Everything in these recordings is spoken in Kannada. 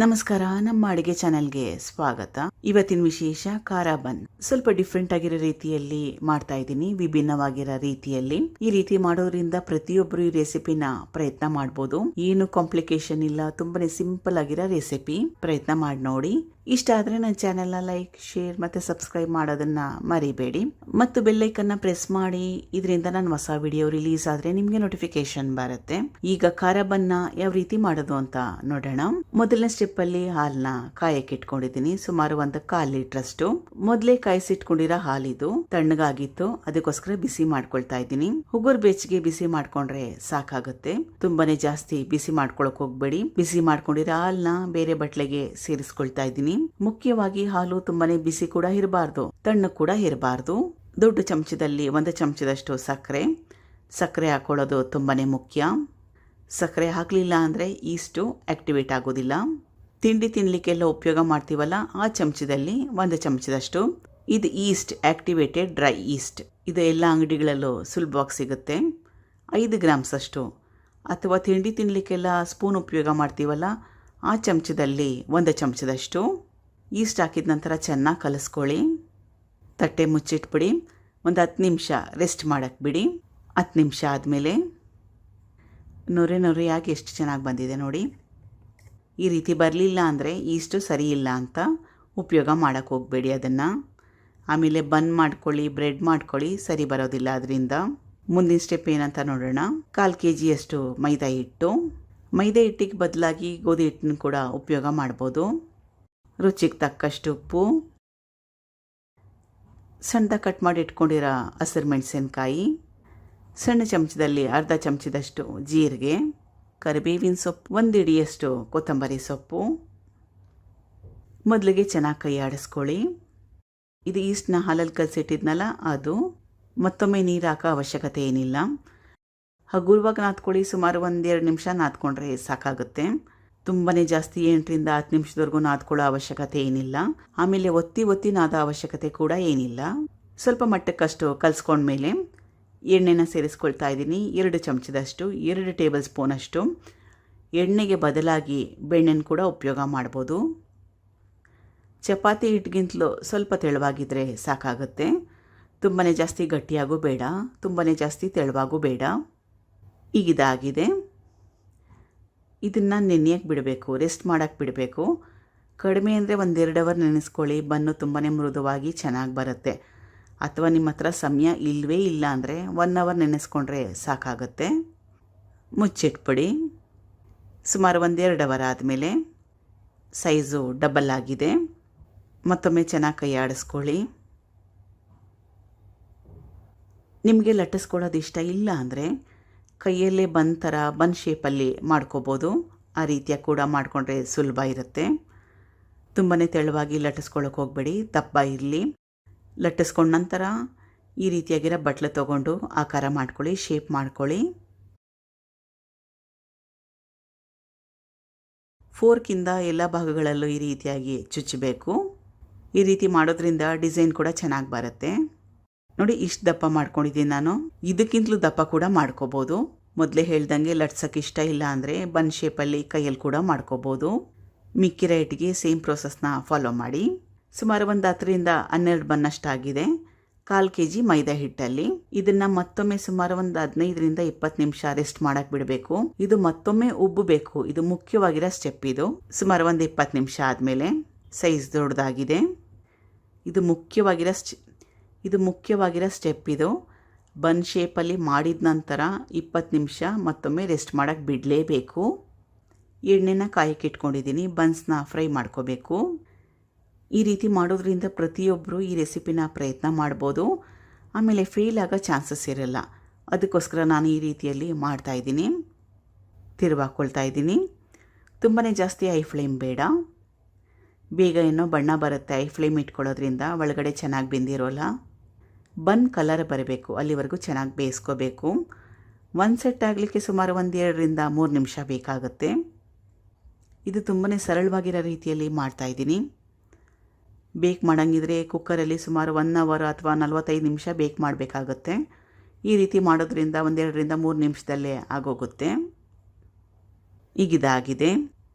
ನಮಸ್ಕಾರ, ನಮ್ಮ ಅಡುಗೆ ಚಾನೆಲ್ಗೆ ಸ್ವಾಗತ. ಇವತ್ತಿನ ವಿಶೇಷ ಖಾರ ಬನ್. ಸ್ವಲ್ಪ ಡಿಫ್ರೆಂಟ್ ಆಗಿರೋ ರೀತಿಯಲ್ಲಿ ಮಾಡ್ತಾ ಇದ್ದೀನಿ, ವಿಭಿನ್ನವಾಗಿರೋ ರೀತಿಯಲ್ಲಿ. ಈ ರೀತಿ ಮಾಡೋದ್ರಿಂದ ಪ್ರತಿಯೊಬ್ಬರು ಈ ರೆಸಿಪಿನ ಪ್ರಯತ್ನ ಮಾಡಬಹುದು. ಏನು ಕಾಂಪ್ಲಿಕೇಶನ್ ಇಲ್ಲ, ತುಂಬಾನೇ ಸಿಂಪಲ್ ಆಗಿರೋ ರೆಸಿಪಿ. ಪ್ರಯತ್ನ ಮಾಡಿ ನೋಡಿ. ಇಷ್ಟ ಆದ್ರೆ ನನ್ನ ಚಾನೆಲ್ನ ಲೈಕ್, ಶೇರ್ ಮತ್ತೆ ಸಬ್ಸ್ಕ್ರೈಬ್ ಮಾಡೋದನ್ನ ಮರಿಬೇಡಿ. ಮತ್ತು ಬೆಲ್ ಐಕನ್ನ ಪ್ರೆಸ್ ಮಾಡಿ. ಇದರಿಂದ ನನ್ನ ಹೊಸ ವಿಡಿಯೋ ರಿಲೀಸ್ ಆದ್ರೆ ನಿಮ್ಗೆ ನೋಟಿಫಿಕೇಶನ್ ಬರುತ್ತೆ. ಈಗ ಖಾರ ಬನ್ನ ಯಾವ ರೀತಿ ಮಾಡೋದು ಅಂತ ನೋಡೋಣ. ಮೊದಲನೇ ಸ್ಟೆಪ್ ಅಲ್ಲಿ ಹಾಲನ್ನ ಕಾಯಕ್ಕೆ ಇಟ್ಕೊಂಡಿದ್ದೀನಿ. ಸುಮಾರು 1 ಲೀಟರ್. ಮೊದಲೇ ಕಾಯಿಸಿಟ್ಕೊಂಡಿರೋ ಹಾಲಿದು ತಣ್ಣಗಾಗಿತ್ತು, ಅದಕ್ಕೋಸ್ಕರ ಬಿಸಿ ಮಾಡ್ಕೊಳ್ತಾ ಇದ್ದೀನಿ. ಹುಗುರ್ ಬೆಚ್ಚಗೆ ಬಿಸಿ ಮಾಡ್ಕೊಂಡ್ರೆ ಸಾಕಾಗುತ್ತೆ. ತುಂಬಾನೇ ಜಾಸ್ತಿ ಬಿಸಿ ಮಾಡ್ಕೊಳಕ್ ಹೋಗ್ಬೇಡಿ. ಬಿಸಿ ಮಾಡ್ಕೊಂಡಿರೋ ಹಾಲನ್ನ ಬೇರೆ ಬಟ್ಲೆಗೆ ಸೇರಿಸ್ಕೊಳ್ತಾ ಇದ್ದೀನಿ. ಮುಖ್ಯವಾಗಿ ಹಾಲು ತುಂಬಾನೇ ಬಿಸಿ ಕೂಡ ಇರಬಾರ್ದು, ತಣ್ಣು ಕೂಡ ಇರಬಾರ್ದು. ದೊಡ್ಡ ಚಮಚದಲ್ಲಿ 1 ಚಮಚದಷ್ಟು ಸಕ್ಕರೆ ಹಾಕೊಳ್ಳೋದು ತುಂಬಾನೇ ಮುಖ್ಯ. ಸಕ್ಕರೆ ಹಾಕಲಿಲ್ಲ ಅಂದ್ರೆ ಈಸ್ಟು ಆಕ್ಟಿವೇಟ್ ಆಗೋದಿಲ್ಲ. ತಿಂಡಿ ತಿನ್ಲಿಕ್ಕೆಲ್ಲ ಉಪಯೋಗ ಮಾಡ್ತೀವಲ್ಲ, ಆ ಚಮಚದಲ್ಲಿ 1 ಚಮಚದಷ್ಟು. ಇದು ಈಸ್ಟ್, ಆಕ್ಟಿವೇಟೆಡ್ ಡ್ರೈ ಈಸ್ಟ್. ಇದು ಎಲ್ಲ ಅಂಗಡಿಗಳಲ್ಲೂ ಸುಲಭವಾಗಿ ಸಿಗುತ್ತೆ. 5 ಗ್ರಾಮ್ಸ್ ಅಷ್ಟು. ಅಥವಾ ತಿಂಡಿ ತಿನ್ಲಿಕ್ಕೆಲ್ಲ ಸ್ಪೂನ್ ಉಪಯೋಗ ಮಾಡ್ತೀವಲ್ಲ, ಆ ಚಮಚದಲ್ಲಿ 1 ಚಮಚದಷ್ಟು. ಈಸ್ಟ್ ಹಾಕಿದ ನಂತರ ಚೆನ್ನಾಗಿ ಕಲಿಸ್ಕೊಳ್ಳಿ. ತಟ್ಟೆ ಮುಚ್ಚಿಟ್ಬಿಡಿ. 10 ನಿಮಿಷ ರೆಸ್ಟ್ ಮಾಡಕ್ಕೆ ಬಿಡಿ. 10 ನಿಮಿಷ ಆದಮೇಲೆ ನೊರೆಯಾಗಿ ಎಷ್ಟು ಚೆನ್ನಾಗಿ ಬಂದಿದೆ ನೋಡಿ. ಈ ರೀತಿ ಬರಲಿಲ್ಲ ಅಂದರೆ ಈಸ್ಟು ಸರಿ ಇಲ್ಲ ಅಂತ ಉಪಯೋಗ ಮಾಡೋಕ್ಕೆ ಹೋಗಬೇಡಿ ಅದನ್ನು. ಆಮೇಲೆ ಬನ್ ಮಾಡ್ಕೊಳ್ಳಿ, ಬ್ರೆಡ್ ಮಾಡ್ಕೊಳ್ಳಿ, ಸರಿ ಬರೋದಿಲ್ಲ ಅದರಿಂದ. ಮುಂದಿನ ಸ್ಟೆಪ್ ಏನಂತ ನೋಡೋಣ. 1/4 kg ಮೈದಾ ಹಿಟ್ಟು. ಮೈದಾ ಹಿಟ್ಟಿಗೆ ಬದಲಾಗಿ ಗೋಧಿ ಹಿಟ್ಟನ್ನು ಕೂಡ ಉಪಯೋಗ ಮಾಡ್ಬೋದು. ರುಚಿಗೆ ತಕ್ಕಷ್ಟು ಉಪ್ಪು, ಸಣ್ಣದಾಗಿ ಕಟ್ ಮಾಡಿ ಇಟ್ಕೊಂಡಿರೋ ಹಸಿರು ಮೆಣಸಿನಕಾಯಿ, ಸಣ್ಣ ಚಮಚದಲ್ಲಿ 1/2 ಚಮಚದಷ್ಟು ಜೀರಿಗೆ, ಕರಿಬೇವಿನ ಸೊಪ್ಪು, 1 ಹಿಡಿಯಷ್ಟು ಕೊತ್ತಂಬರಿ ಸೊಪ್ಪು. ಮೊದಲಿಗೆ ಚೆನ್ನಾಗಿ ಕೈ ಆಡಿಸ್ಕೊಳ್ಳಿ. ಇದು ಈಸ್ಟ್ನ ಹಾಲಲ್ಲಿ ಕಲಸಿಟ್ಟಿದ್ನಲ್ಲ ಅದು. ಮತ್ತೊಮ್ಮೆ ನೀರು ಹಾಕೋ ಅವಶ್ಯಕತೆ ಏನಿಲ್ಲ. ಹಗುರವಾಗಿ ನಾದ್ಕೊಳ್ಳಿ. ಸುಮಾರು 1-2 ನಿಮಿಷ ನಾದ್ಕೊಂಡ್ರೆ ಸಾಕಾಗುತ್ತೆ. ತುಂಬಾನೇ ಜಾಸ್ತಿ 8ರಿಂದ 10 ನಿಮಿಷದವರೆಗೂ ನಾದ್ಕೊಳ್ಳೋ ಅವಶ್ಯಕತೆ ಏನಿಲ್ಲ. ಆಮೇಲೆ ಒತ್ತಿ ನಾದೋ ಅವಶ್ಯಕತೆ ಕೂಡ ಏನಿಲ್ಲ. ಸ್ವಲ್ಪ ಮಟ್ಟಕ್ಕಷ್ಟು ಕಲಿಸ್ಕೊಂಡ್ಮೇಲೆ ಎಣ್ಣೆನ ಸೇರಿಸ್ಕೊಳ್ತಾ ಇದ್ದೀನಿ. 2 ಚಮಚದಷ್ಟು, 2 ಟೇಬಲ್ ಸ್ಪೂನ್ ಅಷ್ಟು. ಎಣ್ಣೆಗೆ ಬದಲಾಗಿ ಬೆಣ್ಣೆನ ಕೂಡ ಉಪಯೋಗ ಮಾಡ್ಬೋದು. ಚಪಾತಿ ಹಿಟ್ಟಿಗಿಂತಲೂ ಸ್ವಲ್ಪ ತೆಳುವಾಗಿದ್ದರೆ ಸಾಕಾಗುತ್ತೆ. ತುಂಬಾನೇ ಜಾಸ್ತಿ ಗಟ್ಟಿಯಾಗೂ ಬೇಡ, ತುಂಬಾನೇ ಜಾಸ್ತಿ ತೆಳುವಾಗೂ ಬೇಡ. ಈಗಿದಾಗಿದೆ. ಇದನ್ನು ನೆನೆಯಕ್ಕೆ ಬಿಡಬೇಕು, ರೆಸ್ಟ್ ಮಾಡೋಕ್ಕೆ ಬಿಡಬೇಕು. ಕಡಿಮೆ ಅಂದರೆ 1-2 ಅವರ್ ನೆನೆಸ್ಕೊಳ್ಳಿ. ಬನ್ನು ತುಂಬಾ ಮೃದುವಾಗಿ ಚೆನ್ನಾಗಿ ಬರುತ್ತೆ. ಅಥವಾ ನಿಮ್ಮ ಹತ್ರ ಸಮಯ ಇಲ್ಲವೇ ಇಲ್ಲ ಅಂದರೆ 1 ಅವರ್ ನೆನೆಸ್ಕೊಂಡ್ರೆ ಸಾಕಾಗುತ್ತೆ. ಮುಚ್ಚಿಟ್ಬಿಡಿ. ಸುಮಾರು 1-2 ಅವರ್ ಆದಮೇಲೆ ಸೈಜು ಡಬಲ್ ಆಗಿದೆ. ಮತ್ತೊಮ್ಮೆ ಚೆನ್ನಾಗಿ ಕೈ ಆಡಿಸ್ಕೊಳ್ಳಿ. ನಿಮಗೆ ಲಟ್ಟಿಸ್ಕೊಳ್ಳೋದು ಇಷ್ಟ ಇಲ್ಲ ಅಂದರೆ ಕೈಯಲ್ಲೇ ಬನ್ ಶೇಪಲ್ಲಿ ಮಾಡ್ಕೋಬೋದು. ಆ ರೀತಿಯ ಕೂಡ ಮಾಡಿಕೊಂಡ್ರೆ ಸುಲಭ ಇರುತ್ತೆ. ತುಂಬಾ ತೆಳುವಾಗಿ ಲಟ್ಟಿಸ್ಕೊಳ್ಳೋಕೆ ಹೋಗಬೇಡಿ, ದಪ್ಪ ಇರಲಿ. ಲಟ್ಟಿಸ್ಕೊಂಡ ನಂತರ ಈ ರೀತಿಯಾಗಿರೋ ಬಟ್ಲು ತೊಗೊಂಡು ಆಕಾರ ಮಾಡ್ಕೊಳ್ಳಿ, ಶೇಪ್ ಮಾಡ್ಕೊಳ್ಳಿ. ಫೋರ್ಕಿಂದ ಎಲ್ಲ ಭಾಗಗಳಲ್ಲೂ ಈ ರೀತಿಯಾಗಿ ಚುಚ್ಚಬೇಕು. ಈ ರೀತಿ ಮಾಡೋದ್ರಿಂದ ಡಿಸೈನ್ ಕೂಡ ಚೆನ್ನಾಗಿ ಬರುತ್ತೆ. ನೋಡಿ, ಇಷ್ಟು ದಪ್ಪ ಮಾಡ್ಕೊಂಡಿದ್ದೀನಿ ನಾನು. ಇದಕ್ಕಿಂತಲೂ ದಪ್ಪ ಕೂಡ ಮಾಡ್ಕೋಬೋದು. ಮೊದಲೇ ಹೇಳ್ದಂಗೆ ಲಟ್ಸೋಕ್ಕೆ ಇಷ್ಟ ಇಲ್ಲ ಅಂದರೆ ಬನ್ ಶೇಪಲ್ಲಿ ಕೈಯಲ್ಲಿ ಕೂಡ ಮಾಡ್ಕೋಬೋದು. ಮಿಕ್ಕಿರೋ ಹಿಟ್ಟಿಗೆ ಸೇಮ್ ಪ್ರೋಸೆಸ್ನ ಫಾಲೋ ಮಾಡಿ. ಸುಮಾರು 10ರಿಂದ 12 ಬನ್ನಷ್ಟಾಗಿದೆ 1/4 kg ಮೈದಾ ಹಿಟ್ಟಲ್ಲಿ. ಇದನ್ನು ಮತ್ತೊಮ್ಮೆ ಸುಮಾರು 15ರಿಂದ 20 ನಿಮಿಷ ರೆಸ್ಟ್ ಮಾಡಕ್ಕೆ ಬಿಡಬೇಕು. ಇದು ಮತ್ತೊಮ್ಮೆ ಉಬ್ಬಬೇಕು. ಇದು ಮುಖ್ಯವಾಗಿರೋ ಸ್ಟೆಪ್. ಇದು ಸುಮಾರು 20 ನಿಮಿಷ ಆದಮೇಲೆ ಸೈಜ್ ದೊಡ್ಡದಾಗಿದೆ. ಇದು ಮುಖ್ಯವಾಗಿರೋ ಸ್ಟೆಪ್. ಇದು ಬನ್ ಶೇಪಲ್ಲಿ ಮಾಡಿದ ನಂತರ 20 ನಿಮಿಷ ಮತ್ತೊಮ್ಮೆ ರೆಸ್ಟ್ ಮಾಡೋಕ್ಕೆ ಬಿಡಲೇಬೇಕು. ಎಣ್ಣೆನ ಕಾಯಕ್ಕೆ ಇಟ್ಕೊಂಡಿದ್ದೀನಿ. ಬನ್ಸ್ನ ಫ್ರೈ ಮಾಡ್ಕೋಬೇಕು. ಈ ರೀತಿ ಮಾಡೋದ್ರಿಂದ ಪ್ರತಿಯೊಬ್ಬರು ಈ ರೆಸಿಪಿನ ಪ್ರಯತ್ನ ಮಾಡ್ಬೋದು. ಆಮೇಲೆ ಫೇಲ್ ಆಗೋ ಚಾನ್ಸಸ್ ಇರಲ್ಲ. ಅದಕ್ಕೋಸ್ಕರ ನಾನು ಈ ರೀತಿಯಲ್ಲಿ ಮಾಡ್ತಾಯಿದ್ದೀನಿ. ತಿರುವಾಕೊಳ್ತಾ ಇದ್ದೀನಿ. ತುಂಬಾ ಜಾಸ್ತಿ ಐ ಫ್ಲೇಮ್ ಬೇಡ. ಬೇಗ ಏನೋ ಬಣ್ಣ ಬರುತ್ತೆ ಐ ಫ್ಲೇಮ್ ಇಟ್ಕೊಳ್ಳೋದ್ರಿಂದ. ಒಳಗಡೆ ಚೆನ್ನಾಗಿ ಬೆಂದಿರೋಲ್ಲ. ಬನ್ ಕಲರ್ ಬರಬೇಕು, ಅಲ್ಲಿವರೆಗೂ ಚೆನ್ನಾಗಿ ಬೇಯಿಸ್ಕೋಬೇಕು. 1 ಸೆಟ್ ಆಗಲಿಕ್ಕೆ ಸುಮಾರು 1-2ರಿಂದ 3 ನಿಮಿಷ ಬೇಕಾಗುತ್ತೆ. ಇದು ತುಂಬಾ ಸರಳವಾಗಿರೋ ರೀತಿಯಲ್ಲಿ ಮಾಡ್ತಾಯಿದ್ದೀನಿ. ಬೇಕ್ ಮಾಡೋಂಗಿದ್ರೆ ಕುಕ್ಕರಲ್ಲಿ ಸುಮಾರು 1 ಅವರ್ ಅಥವಾ 45 ನಿಮಿಷ ಬೇಕ್ ಮಾಡಬೇಕಾಗುತ್ತೆ. ಈ ರೀತಿ ಮಾಡೋದ್ರಿಂದ 1-2ರಿಂದ 3 ನಿಮಿಷದಲ್ಲೇ ಆಗೋಗುತ್ತೆ. ಈಗಿದಾಗಿದೆ.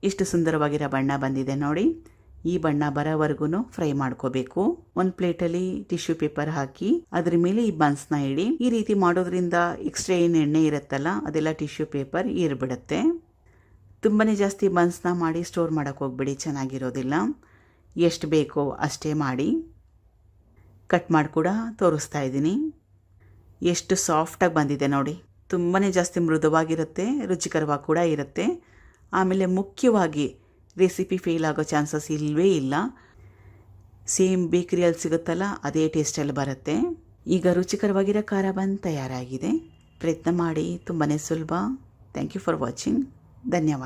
ಎಷ್ಟು ಸುಂದರವಾಗಿರೋ ಬಣ್ಣ ಬಂದಿದೆ ನೋಡಿ. ಈ ಬಣ್ಣ ಬರೋವರೆಗೂ ಫ್ರೈ ಮಾಡ್ಕೋಬೇಕು. ಒಂದು ಪ್ಲೇಟಲ್ಲಿ ಟಿಶ್ಯೂ ಪೇಪರ್ ಹಾಕಿ ಅದ್ರ ಮೇಲೆ ಈ ಬನ್ಸ್ನ ಇಡಿ. ಈ ರೀತಿ ಮಾಡೋದ್ರಿಂದ ಎಕ್ಸ್ಟ್ರಾ ಏನು ಎಣ್ಣೆ ಇರುತ್ತಲ್ಲ ಅದೆಲ್ಲ ಟಿಶ್ಯೂ ಪೇಪರ್ ಏರ್ಬಿಡುತ್ತೆ. ತುಂಬಾ ಜಾಸ್ತಿ ಬನ್ಸ್ನ ಮಾಡಿ ಸ್ಟೋರ್ ಮಾಡೋಕ್ಕೆ ಹೋಗ್ಬಿಡಿ, ಚೆನ್ನಾಗಿರೋದಿಲ್ಲ. ಎಷ್ಟು ಬೇಕೋ ಅಷ್ಟೇ ಮಾಡಿ. ಕಟ್ ಮಾಡಿ ಕೂಡ ತೋರಿಸ್ತಾ ಇದ್ದೀನಿ. ಎಷ್ಟು ಸಾಫ್ಟಾಗಿ ಬಂದಿದೆ ನೋಡಿ. ತುಂಬಾ ಜಾಸ್ತಿ ಮೃದುವಾಗಿರುತ್ತೆ, ರುಚಿಕರವಾಗಿ ಕೂಡ ಇರುತ್ತೆ. ಆಮೇಲೆ ಮುಖ್ಯವಾಗಿ ರೆಸಿಪಿ ಫೇಲ್ ಆಗೋ ಚಾನ್ಸಸ್ ಇಲ್ಲವೇ ಇಲ್ಲ. ಸೇಮ್ ಬೇಕರಿಯಲ್ಲಿ ಸಿಗುತ್ತಲ್ಲ ಅದೇ ಟೇಸ್ಟಲ್ಲಿ ಬರುತ್ತೆ. ಈಗ ರುಚಿಕರವಾಗಿರೋ ಖಾರ ಬನ್ ತಯಾರಾಗಿದೆ. ಪ್ರಯತ್ನ ಮಾಡಿ, ತುಂಬಾ ಸುಲಭ. Thank you for watching. ಧನ್ಯವಾದ.